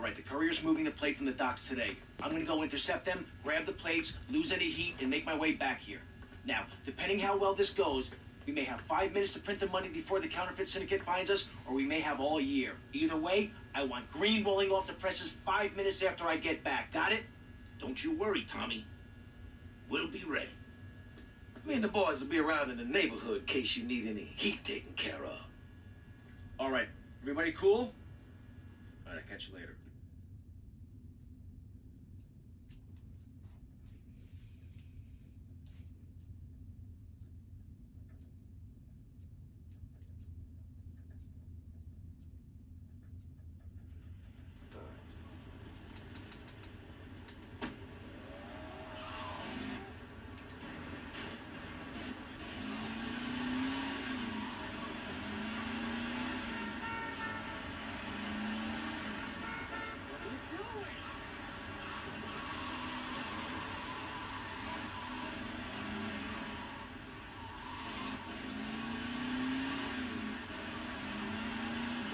Alright, the courier's moving the plate from the docks today. I'm gonna go intercept them, grab the plates, lose any heat, and make my way back here. Now, depending how well this goes, we may have 5 minutes to print the money before the counterfeit syndicate finds us, or we may have all year. Either way, I want green rolling off the presses 5 minutes after I get back. Got it? Don't you worry, Tommy. We'll be ready. Me and the boys will be around in the neighborhood in case you need any heat taken care of. Alright, everybody cool? Alright, I'll catch you later.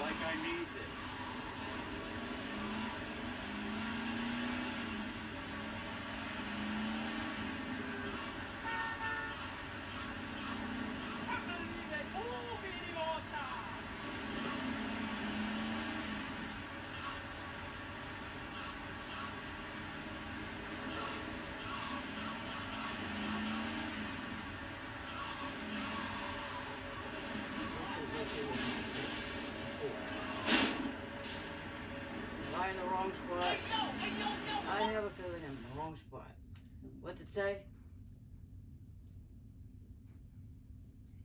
Like I need this. Am I in the wrong spot? I have a feeling I'm in the wrong spot. What's it say?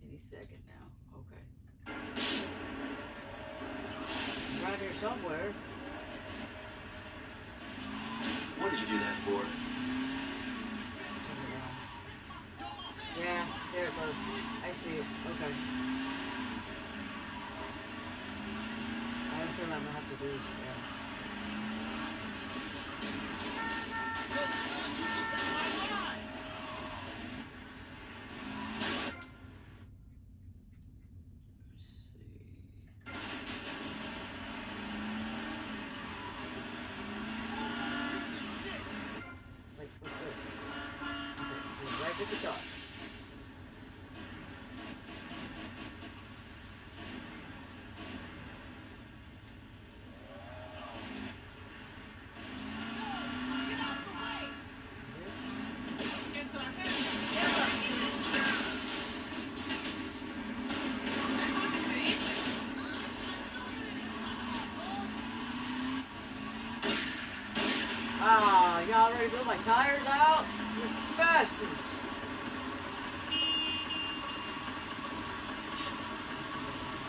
Any second now. Okay. Around here somewhere. What did you do that for? Yeah, there it goes. I see it. Okay. I don't feel I'm gonna have to do this again. Wait. Okay, right at the dots. Ah, y'all already blew my tires out? You bastards!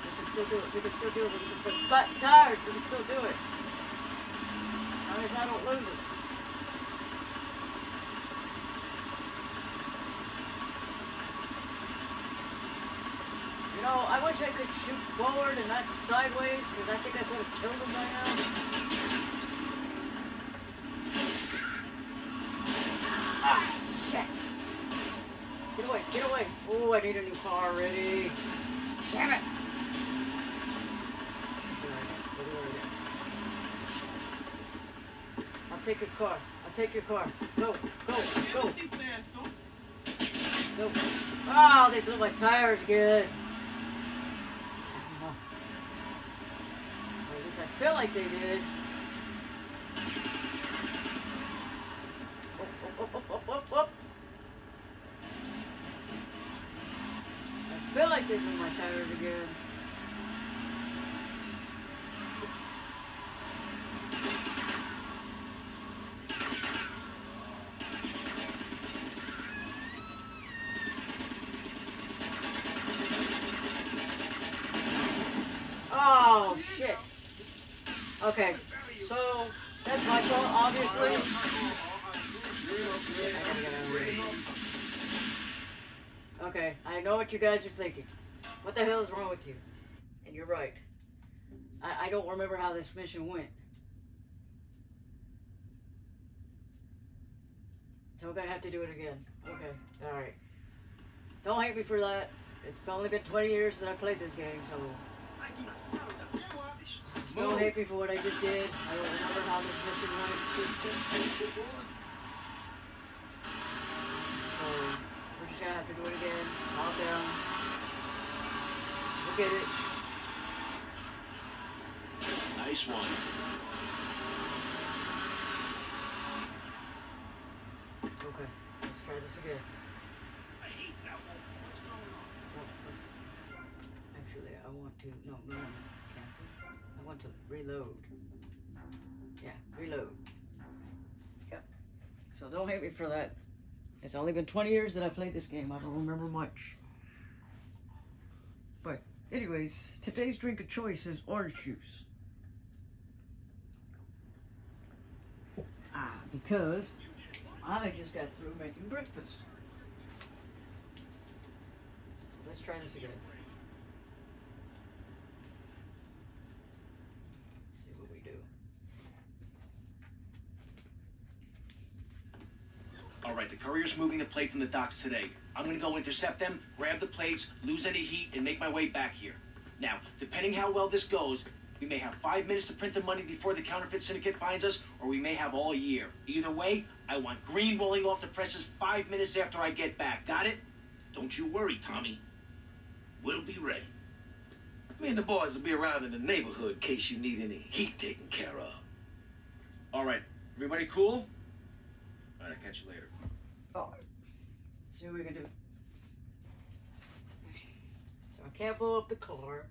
We can still do it. We can still do it. We can flat tires. We can still do it. As long as I don't lose it. You know, I wish I could shoot forward and not sideways, because I think I could have killed him by now. Ah, shit! Get away, get away! Oh, I need a new car already. Damn it! I'll take your car. I'll take your car. Go, go, go! Go. Oh, they blew my tires good. Or at least I feel like they did. Whoop. I feel like they blew my tires again. Oh, shit. Okay, so that's my fault, obviously. Okay, I know what you guys are thinking. What the hell is wrong with you? And you're right. I don't remember how this mission went. So we're gonna have to do it again. Okay, alright. Don't hate me for that. It's only been 20 years that I played this game, so Don't hate me for what I just did. I don't remember how this mission went. So, we're just gonna have to do it again. Calm down. Look at it. Nice one. Okay, let's try this again. Actually, I want to, no, cancel. I want to reload. Yeah, reload. Yep. So don't hate me for that. It's only been 20 years that I played this game. I don't remember much. But, anyways, today's drink of choice is orange juice. Because I just got through making breakfast. So let's try this again. Let's see what we do. All right, the courier's moving the plate from the docks today. I'm gonna go intercept them, grab the plates, lose any heat, and make my way back here. Now, depending how well this goes, we may have 5 minutes to print the money before the counterfeit syndicate finds us, or we may have all year. Either way, I want green rolling off the presses 5 minutes after I get back. Got it? Don't you worry, Tommy. We'll be ready. Me and the boys will be around in the neighborhood in case you need any heat taken care of. All right, everybody cool? All right, I'll catch you later. Alright. See what we can do. So I can't blow up the car,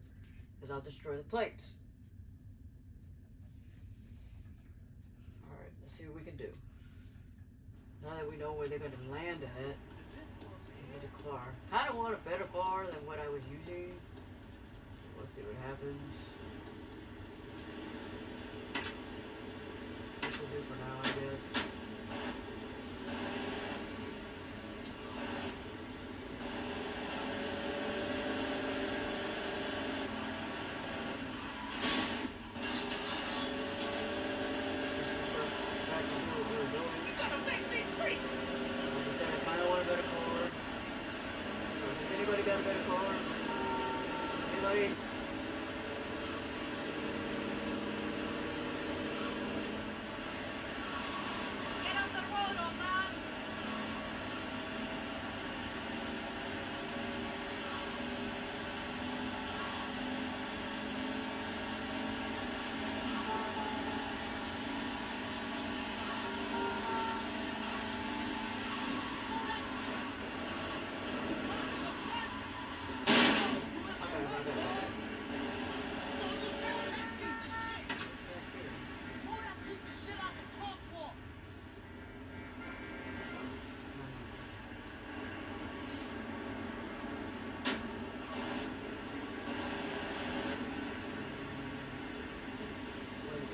because I'll destroy the plates. Alright, let's see what we can do. Now that we know where they're going to land at, we need a car. Kind of want a better car than what I was using. Let's see what happens. This will do for now, I guess.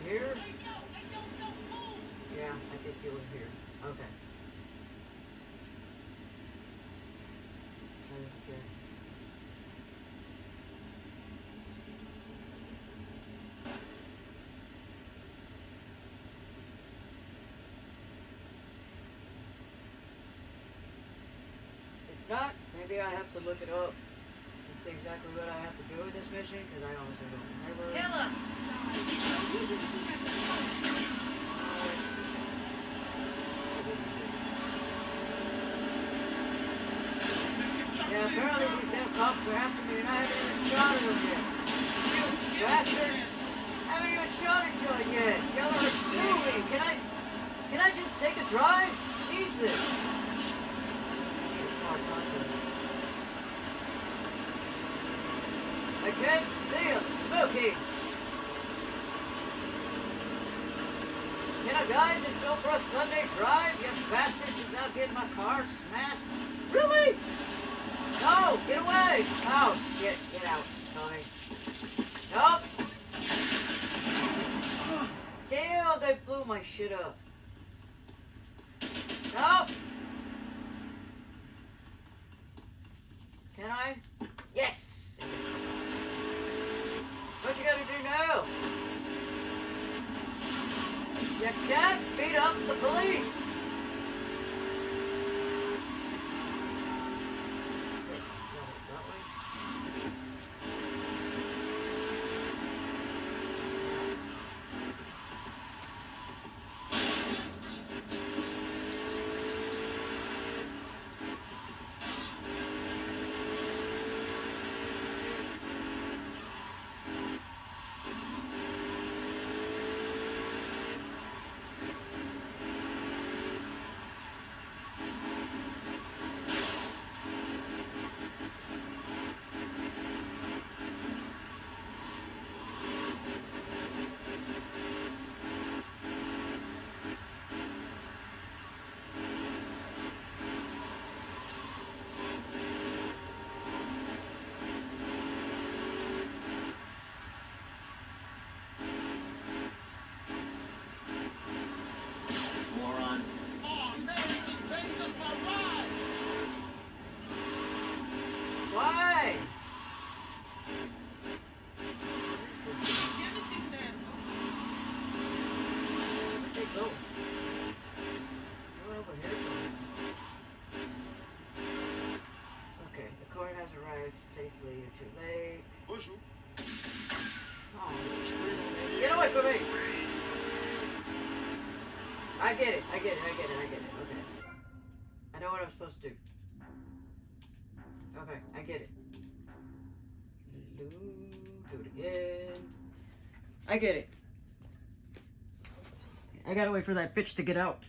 Here? Yeah, I think you were here. Okay. Try this again. If not, maybe I have to look it up and see exactly what I have to do with this mission, because I honestly don't remember. Killer! Yeah, apparently these damn cops are after me and I haven't even shot at them yet. You bastards! I haven't even shot at you yet! Y'all are sue me! Can I just take a drive? Jesus! I can't see, I'm smoking! Can a guy just go for a Sunday drive? You bastards is out getting my car smashed. Really? No, get away! Oh shit, get out, Tony. Nope. Damn, they blew my shit up. Nope. Can I? Yes! What you gotta do now? You can't beat up the police! there safely. You're too late. Oh, get away from me! I get it. Okay. I know what I'm supposed to do. Okay, I get it. Do it again. I get it. I gotta wait for that bitch to get out.